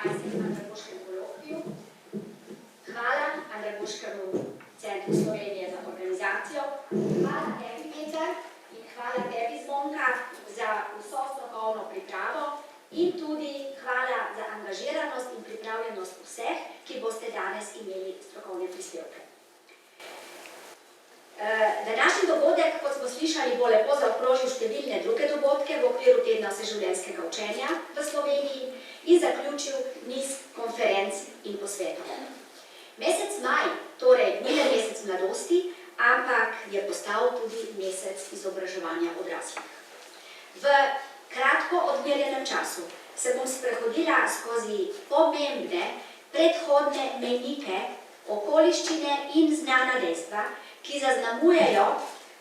Andragoškem kolokviju. Hvala Andragoškemu centru Slovenije za organizacijo. Hvala tebi, Peter, in hvala tebi, Zvonka, za vso strokovno pripravo in tudi hvala za angažiranost in pripravljenost vseh, ki boste danes imeli strokovne prispevke. Današnji dogodek, kot smo slišali, bo lepo zaokrožil številne druge dogodke v okviru tedna vseživljenjskega učenja v Sloveniji in zaključil niz konferenc in posvetov. Mesec maj, torej ni le mesec mladosti, ampak je postal tudi mesec izobraževanja odraslih. V kratko odmerjenem času se bom sprehodila skozi pomembne predhodne mejnike, okoliščine in znana dejstva, ki zaznamujejo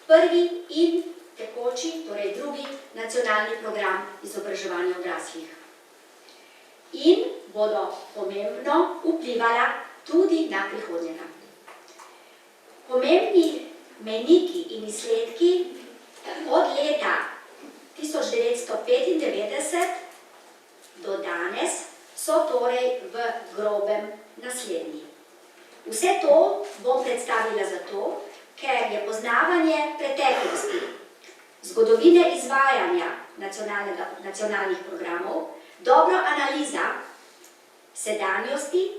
prvi in tekoči, torej drugi nacionalni program izobraževanja odraslih. In bodo pomembno vplivala tudi na prihodnjega. Pomembni mejniki in izsledki od leta 1995 do danes so torej v grobem naslednji. Vse to bom predstavila zato, ker je poznavanje preteklosti, zgodovine izvajanja nacionalnih programov, dobra analiza sedanjosti,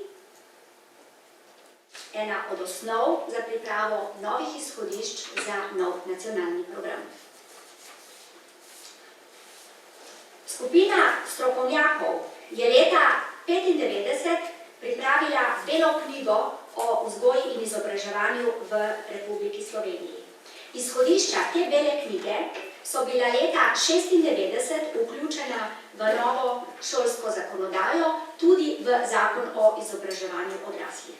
ena od osnov za pripravo novih izhodišč za nov nacionalni program. Skupina strokovnjakov je leta 1995 pripravila belo knjigo o vzgoji in izobraževanju v Republiki Sloveniji. Izhodišča te bele knjige so bila leta 1996 vključena v novo šolsko zakonodajo, tudi v Zakon o izobraževanju odraslih.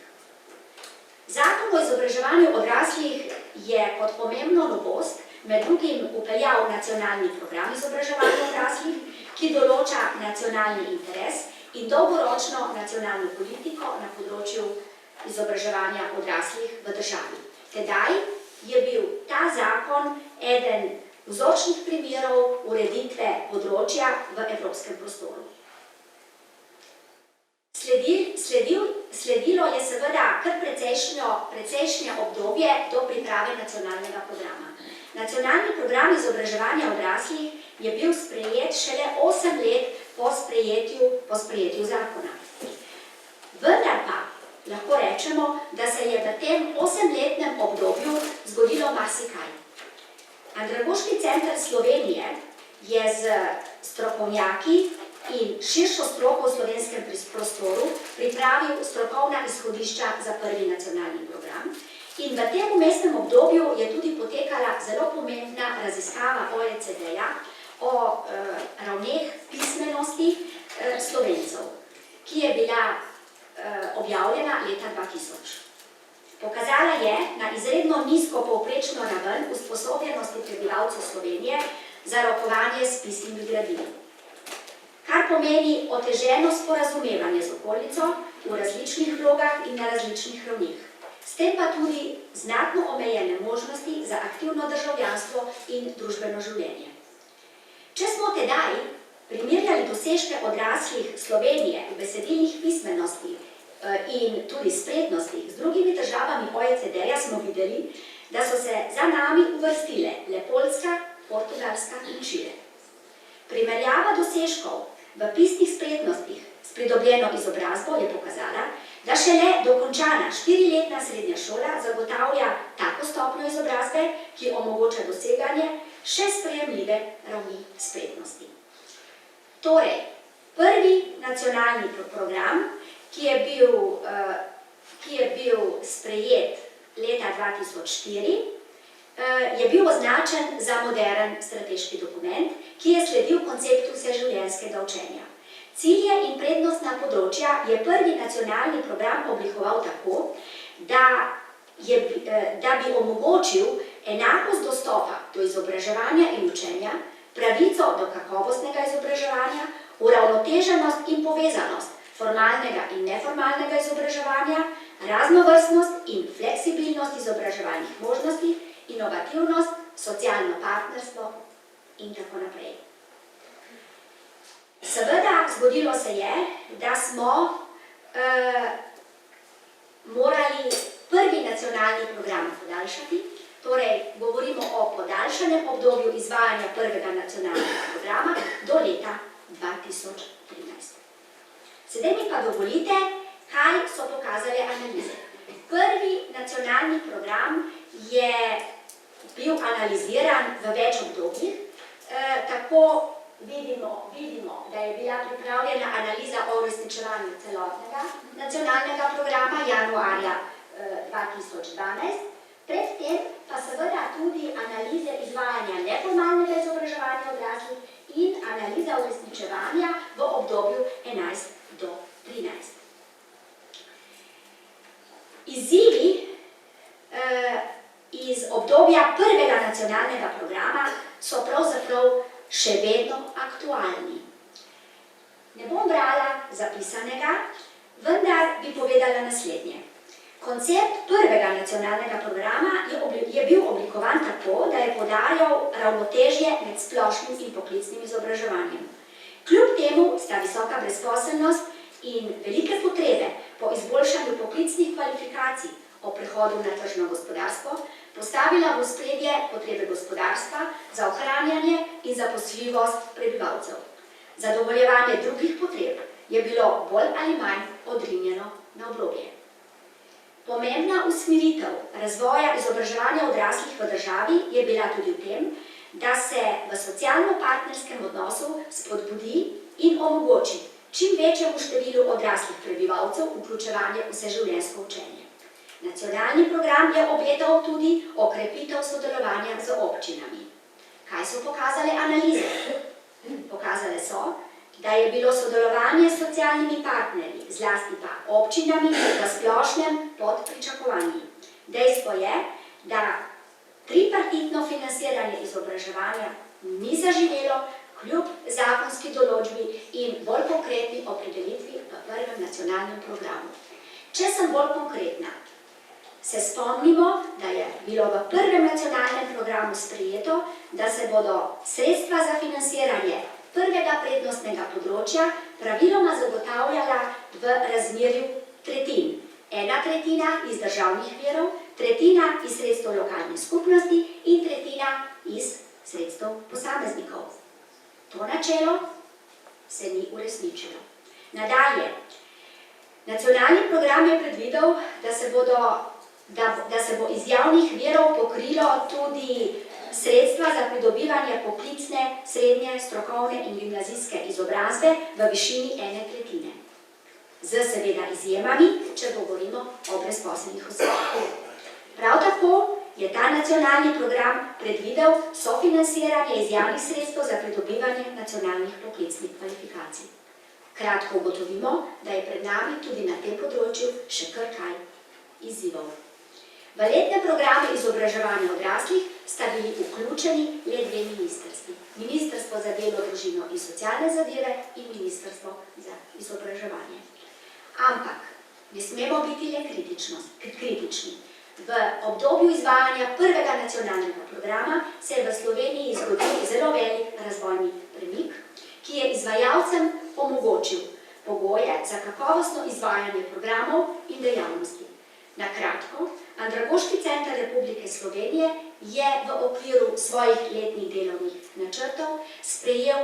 Zakon o izobraževanju odraslih je kot pomembno novost med drugim vpeljal nacionalni program izobraževanja odraslih, ki določa nacionalni interes in dolgoročno nacionalno politiko na področju izobraževanja odraslih v državi. Tedaj je bil ta zakon eden vzorčnih primerov ureditve področja v evropskem prostoru. Sledilo je seveda kar precejšnje obdobje do priprave nacionalnega programa. Nacionalni program izobraževanja odraslih je bil sprejet šele 8 let po sprejetju zakona. Vendar pa lahko rečemo, da se je v tem 8-letnem obdobju zgodilo marsikaj. Andragoški center Slovenije je z strokovnjaki in širšo stroko v slovenskem prostoru pripravil strokovna izhodišča za prvi nacionalni program in v tem vmesnem obdobju je tudi potekala zelo pomembna raziskava OECD-ja o ravneh pismenosti Slovencev, ki je bila objavljena leta 2000. Pokazala je na izredno nizko povprečno raven usposobljenosti prebivalcev Slovenije za rokovanje s pisnimi gradivi, kar pomeni oteženo sporazumevanje z okolico v različnih vlogah in na različnih ravneh, s tem pa tudi znatno omejene možnosti za aktivno državljanstvo in družbeno življenje. Če smo tedaj primerjali dosežke odraslih Slovenije v besedilnih pismenosti in tudi spretnostih z drugimi državami OECD-ja, smo videli, da so se za nami uvrstile le Poljska, Portugalska in Čile. Primerjava dosežkov v pisnih spretnostih s pridobljeno izobrazbo je pokazala, da šele dokončana 4-letna srednja šola zagotavlja tako stopnjo izobrazbe, ki omogoča doseganje še sprejemljive ravni spretnosti. Torej, prvi nacionalni program, ki je bil sprejet leta 2004, je bil označen za moderen strateški dokument, ki je sledil konceptu vseživljenjskega učenja. Cilje in prednostna področja je prvi nacionalni program oblikoval tako, da bi omogočil enakost dostopa do izobraževanja in učenja, pravico do kakovostnega izobraževanja, uravnoteženost in povezanost formalnega in neformalnega izobraževanja, raznovrstnost in fleksibilnost izobraževalnih možnosti, inovativnost, socialno partnerstvo in tako naprej. Seveda, zgodilo se je, da smo morali prvi nacionalni program podaljšati, torej govorimo o podaljšanem obdobju izvajanja prvega nacionalnega programa do leta 2013. Sedaj mi pa dovolite, kaj so pokazale analize. Prvi nacionalni program je bil analiziran v več obdobjih, tako vidimo, da je bila pripravljena analiza o uresničevanju celotnega nacionalnega programa januarja 2012, predtem pa seveda tudi analize izvajanja neformalnega izobraževanja odraslih in analiza uresničevanja v obdobju 11 do 13. Izzivi iz obdobja prvega nacionalnega programa so pravzaprav še vedno aktualni. Ne bom brala zapisanega, vendar bi povedala naslednje. Koncept prvega nacionalnega programa je bil oblikovan tako, da je poudarjal ravnotežje med splošnim in poklicnim izobraževanjem. Kljub temu sta visoka brezposelnost in velike potrebe po izboljšanju poklicnih kvalifikacij o prehodu na tržno gospodarstvo postavila v ospredje potrebe gospodarstva za ohranjanje in zaposljivost prebivalcev. Zadovoljevanje drugih potreb je bilo bolj ali manj odrinjeno na obrobje. Pomembna usmeritev razvoja izobraževanja odraslih v državi je bila tudi v tem, da se v socialno-partnerskem odnosu spodbudi in omogoči čim večjemu številu odraslih prebivalcev vključevanje v vseživljenjsko učenje. Nacionalni program je obetal tudi okrepitev sodelovanja z občinami. Kaj so pokazale analize? Pokazale so, da je bilo sodelovanje s socialnimi partnerji, zlasti pa občinami, v splošnem pod pričakovanji. Dejstvo je, da tripartitno financiranje izobraževanja ni zaživelo kljub zakonski določbi in bolj konkretni opredelitvi v prvem nacionalnem programu. Če sem bolj konkretna, se spomnimo, da je bilo v prvem nacionalnem programu sprejeto, da se bodo sredstva za financiranje prvega prednostnega področja praviloma zagotavljala v razmerju tretjin. 1/3 iz državnih virov, 1/3 iz sredstev lokalne skupnosti in 1/3 iz sredstev posameznikov. To načelo se ni uresničilo. Nadalje, nacionalni program je predvidel, da se bo iz javnih virov pokrilo tudi sredstva za pridobivanje poklicne, srednje, strokovne in gimnazijske izobrazbe v višini 1/3. Z seveda izjemami, če govorimo o brezposelnih osebah. Prav tako je ta nacionalni program predvidel sofinanciranje iz javnih sredstev za pridobivanje nacionalnih poklicnih kvalifikacij. Kratko ugotovimo, da je pred nami tudi na tem področju še kar kaj izzivov. V letne programe izobraževanja odraslih sta bili vključeni le 2 ministrstvi. Ministrstvo za delo, družino in socialne zadeve in Ministrstvo za izobraževanje. Ampak ne smemo biti le kritični. V obdobju izvajanja prvega nacionalnega programa se je v Sloveniji zgodil zelo velik razvojni premik, ki je izvajalcem omogočil pogoje za kakovostno izvajanje programov in dejavnosti. Na kratko, Andragoški center Republike Slovenije je v okviru svojih letnih delovnih načrtov sprejel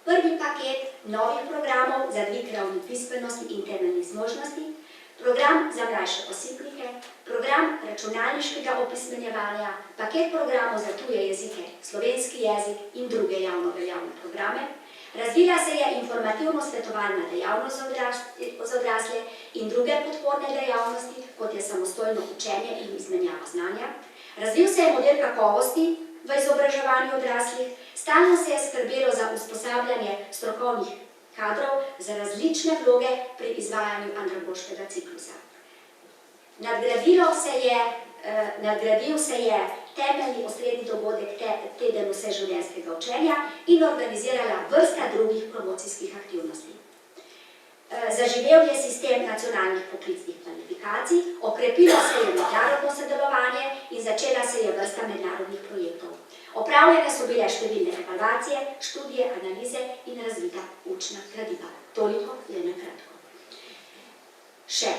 prvi paket novih programov za dvig ravni pismenosti in temeljnih zmožnosti, program za mlajše osipnike, program računalniškega opismenjevanja, paket programov za tuje jezike, slovenski jezik in druge javno veljavne programe. Razvila se je informativno-svetovalna dejavnost za odrasle in druge podporne dejavnosti, kot je samostojno učenje in izmenjava znanja. Razvil se je model kakovosti v izobraževanju odraslih, stalno se je skrbelo za usposabljanje strokovnih kadrov za različne vloge pri izvajanju andragoškega ciklusa. Nadgradil se je temeljni osrednji dogodek teden vseživljenjskega učenja in organizirala vrsta drugih promocijskih aktivnosti. Zaživel je sistem nacionalnih poklicnih kvalifikacij, okrepilo se je mednarodno sodelovanje in začela se je vrsta mednarodnih projektov. Opravljene so bile številne evalvacije, študije, analize in razvita učna gradiva. Toliko le na kratko. Še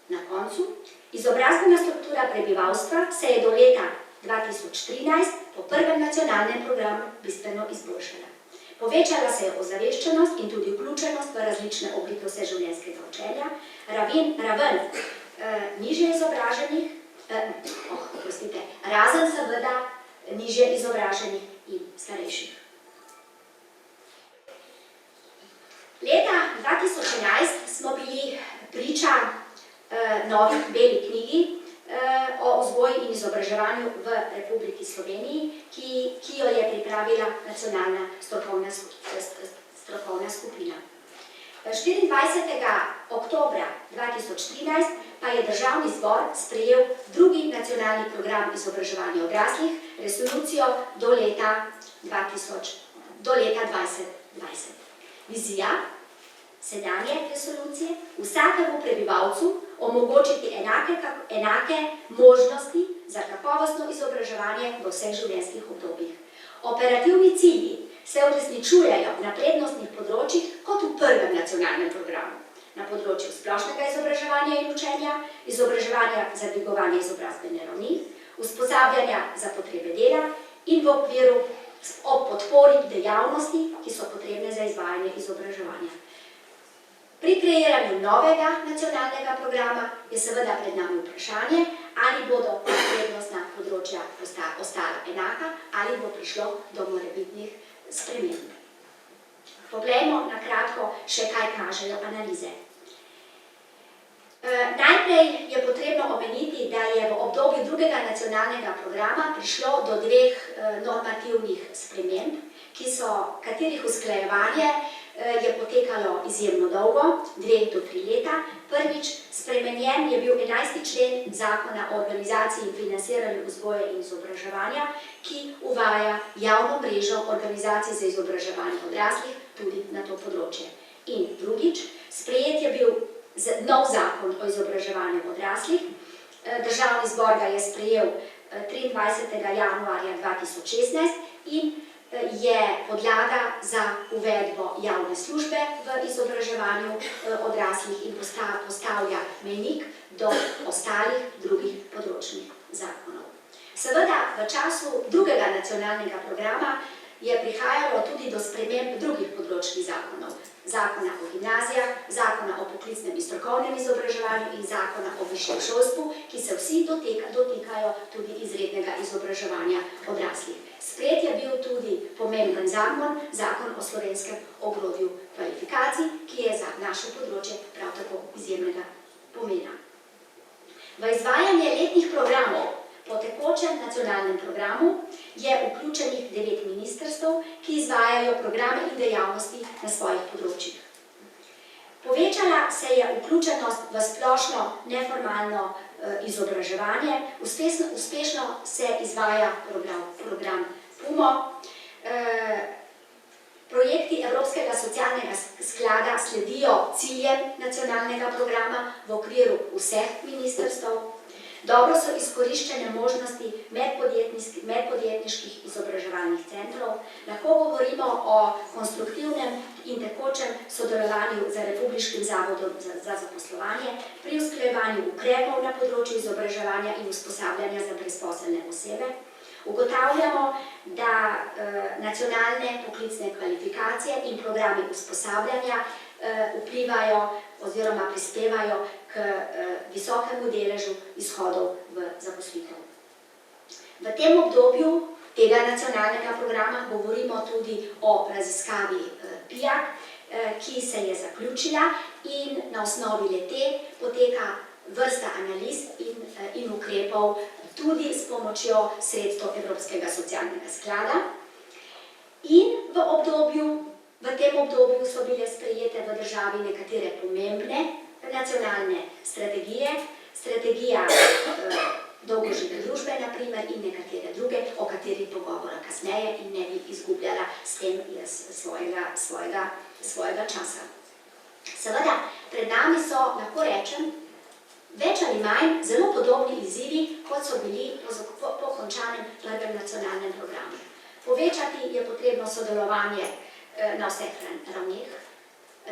na koncu, izobrazbena struktura prebivalstva se je do leta 2013 po prvem nacionalnem programu bistveno izboljšala. Povečala se je ozaveščenost in tudi vključenost v različne oblike vseživljenjskega učenja, raven nižje izobraženih, razen seveda nižje izobraženih in starejših. Leta 2011 smo bili priča novi beli knjigi o vzgoji in izobraževanju v Republiki Sloveniji, ki jo je pripravila nacionalna strokovna skupina. 24. oktobra 2013 pa je Državni zbor sprejel drugi nacionalni program izobraževanja odraslih, resolucijo do leta 2020. Vizija sedanje resolucije vsakemu prebivalcu omogočiti enake možnosti za kakovostno izobraževanje v vseh življenjskih obdobjih. Operativni cilji se uresničujejo na prednostnih področjih kot v prvem nacionalnem programu. Na področju splošnega izobraževanja in učenja, izobraževanja za dvigovanje izobrazbene ravni, usposabljanja za potrebe dela in v okviru ob podpori dejavnosti, ki so potrebne za izvajanje izobraževanja. Pri kreiranju novega nacionalnega programa je seveda pred nami vprašanje, ali bodo prednostna področja ostala enaka ali bo prišlo do morebitnih sprememb. Poglejmo na kratko še kaj kažejo analize. Najprej je potrebno omeniti, da je v obdobju drugega nacionalnega programa prišlo do dveh normativnih sprememb, katerih usklajevanje je potekalo izjemno dolgo, 2 do 3 leta. Prvič, spremenjen je bil 11. člen Zakona o organizaciji in financiranju vzgoje in izobraževanja, ki uvaja javno mrežo organizacij za izobraževanje odraslih tudi na to področje. In drugič, sprejet je bil nov zakon o izobraževanju odraslih. Državni zbor ga je sprejel 23. januarja 2016 in je podlaga za uvedbo javne službe v izobraževanju odraslih in postavlja mejnik do ostalih drugih področnih zakonov. Seveda, v času drugega nacionalnega programa je prihajalo tudi do sprememb drugih področnih zakonov. Zakona o gimnazijah, zakona o poklicnem in strokovnem izobraževanju in zakona o višjem šolstvu, ki se vsi dotikajo tudi izrednega izobraževanja odraslih. Sprejet je bil tudi pomemben zakon, zakon o slovenskem ogrodju kvalifikacij, ki je za naše področje prav tako izjemnega pomena. V izvajanje letnih programov po tekočem nacionalnem programu je vključenih 9 ministrstev, ki izvajajo programe in dejavnosti na svojih področjih. Povečala se je vključenost v splošno neformalno izobraževanje, uspešno se izvaja program PUMO. Projekti Evropskega socialnega sklada sledijo ciljem nacionalnega programa v okviru vseh ministrstev. Dobro so izkoriščene možnosti medpodjetniških izobraževalnih centrov. Lahko govorimo o konstruktivnem in tekočem sodelovanju z Republiškim zavodom za zaposlovanje pri usklajevanju ukrepov na področju izobraževanja in usposabljanja za brezposelne osebe. Ugotavljamo, da nacionalne poklicne kvalifikacije in programi usposabljanja vplivajo oziroma prispevajo k visokemu deležu izhodov v zaposlitev. V tem obdobju tega nacionalnega programa govorimo tudi o raziskavi PIAK, ki se je zaključila in na osnovi le-te poteka vrsta analiz in ukrepov tudi s pomočjo sredstev Evropskega socialnega sklada. In v tem obdobju so bile sprejete v državi nekatere pomembne nacionalne strategije, strategija dolgožive družbe, na primer, in nekatere druge, o katerih pogovora kasneje in ne bi izgubljala s tem svojega časa. Seveda, pred nami so, lahko rečem, več ali manj zelo podobni izzivi, kot so bili po končanem prvem nacionalnem programu. sodelovanje na vseh ravneh,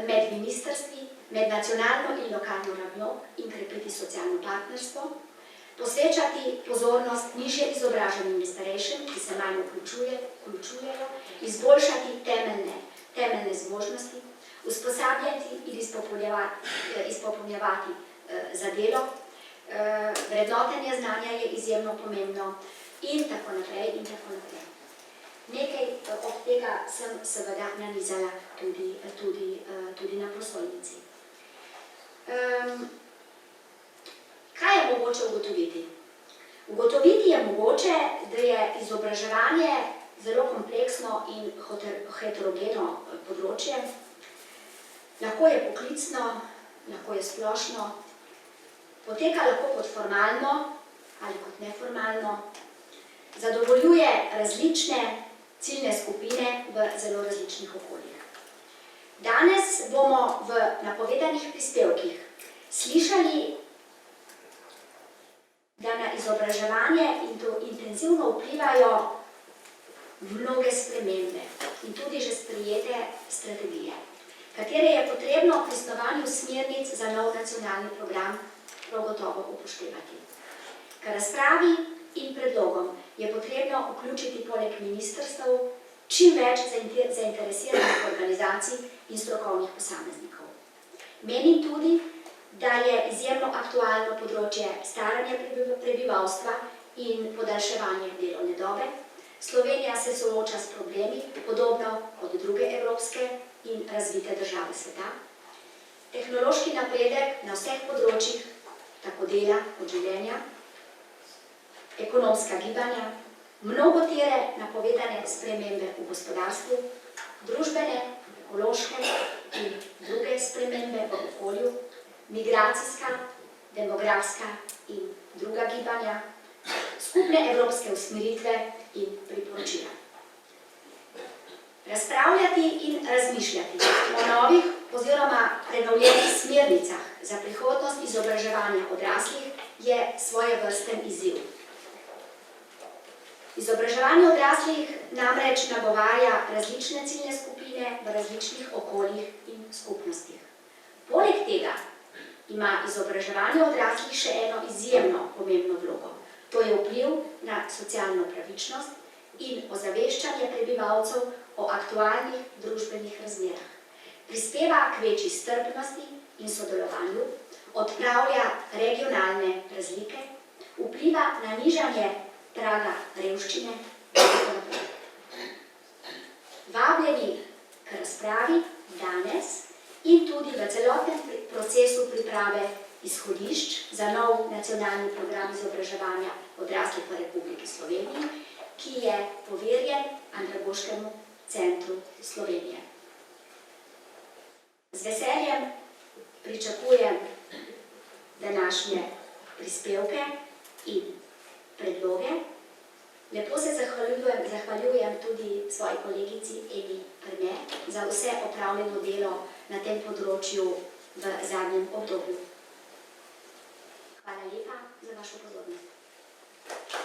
med ministrstvi, med nacionalno in lokalno ravnjo in krepiti socialno partnerstvo, posvečati pozornost nižje izobraženim in starejšim, ki se manj vključujejo, izboljšati temeljne zmožnosti, usposabljati in izpopolnjevati za delo, vrednotenje znanja je izjemno pomembno in tako naprej in tako naprej. Nekaj od tega sem seveda nanizala tudi na prosojnici. Kaj je mogoče ugotoviti? Ugotoviti je mogoče, da je izobraževanje zelo kompleksno in heterogeno področje. Lahko je poklicno, lahko je splošno, poteka lahko kot formalno ali kot neformalno, zadovoljuje različne ciljne skupine v zelo različnih okoljih. Danes bomo v napovedanih prispevkih slišali, da na izobraževanje intenzivno vplivajo mnoge spremembe in tudi že sprejete strategije, katere je potrebno pri snovanju smernic za nov nacionalni program prav gotovo upoštevati. K razpravi in predlogom je potrebno vključiti poleg ministrstev čim več zainteresiranih organizacij in strokovnih posameznikov. Menim tudi, da je izjemno aktualno področje staranja prebivalstva in podaljševanje delovne dobe. Slovenija se sooča s problemi, podobno kot druge evropske in razvite države sveta. Tehnološki napredek na vseh področjih, tako dela kot življenja, ekonomska gibanja, mnogotere napovedane spremembe v gospodarstvu, družbene, ekološke in druge spremembe v okolju, migracijska, demografska in druga gibanja, skupne evropske usmeritve in priporočila. Razpravljati in razmišljati o novih oziroma prenovljenih smernicah za prihodnost izobraževanja odraslih je svojevrsten izziv. Izobraževanje odraslih namreč nagovarja različne ciljne skupine v različnih okoljih in skupnostih. Poleg tega ima izobraževanje odraslih še eno izjemno pomembno vlogo. To je vpliv na socialno pravičnost in ozaveščanje prebivalcev o aktualnih družbenih razmerah. Prispeva k večji strpnosti in sodelovanju, odpravlja regionalne razlike, vpliva na nižanje praga revščine in tako naprej. Vabljeni k razpravi danes in tudi v celotnem procesu priprave izhodišč za nov nacionalni program izobraževanja odraslih v Republiki Sloveniji, ki je poverjen Andragoškemu centru Slovenije. Z veseljem pričakujem današnje prispevke in predloge. Lepo se zahvaljujem tudi svoji kolegici Emi Prne za vse opravljeno delo na tem področju v zadnjem obdobju. Hvala lepa za vašo pozornost.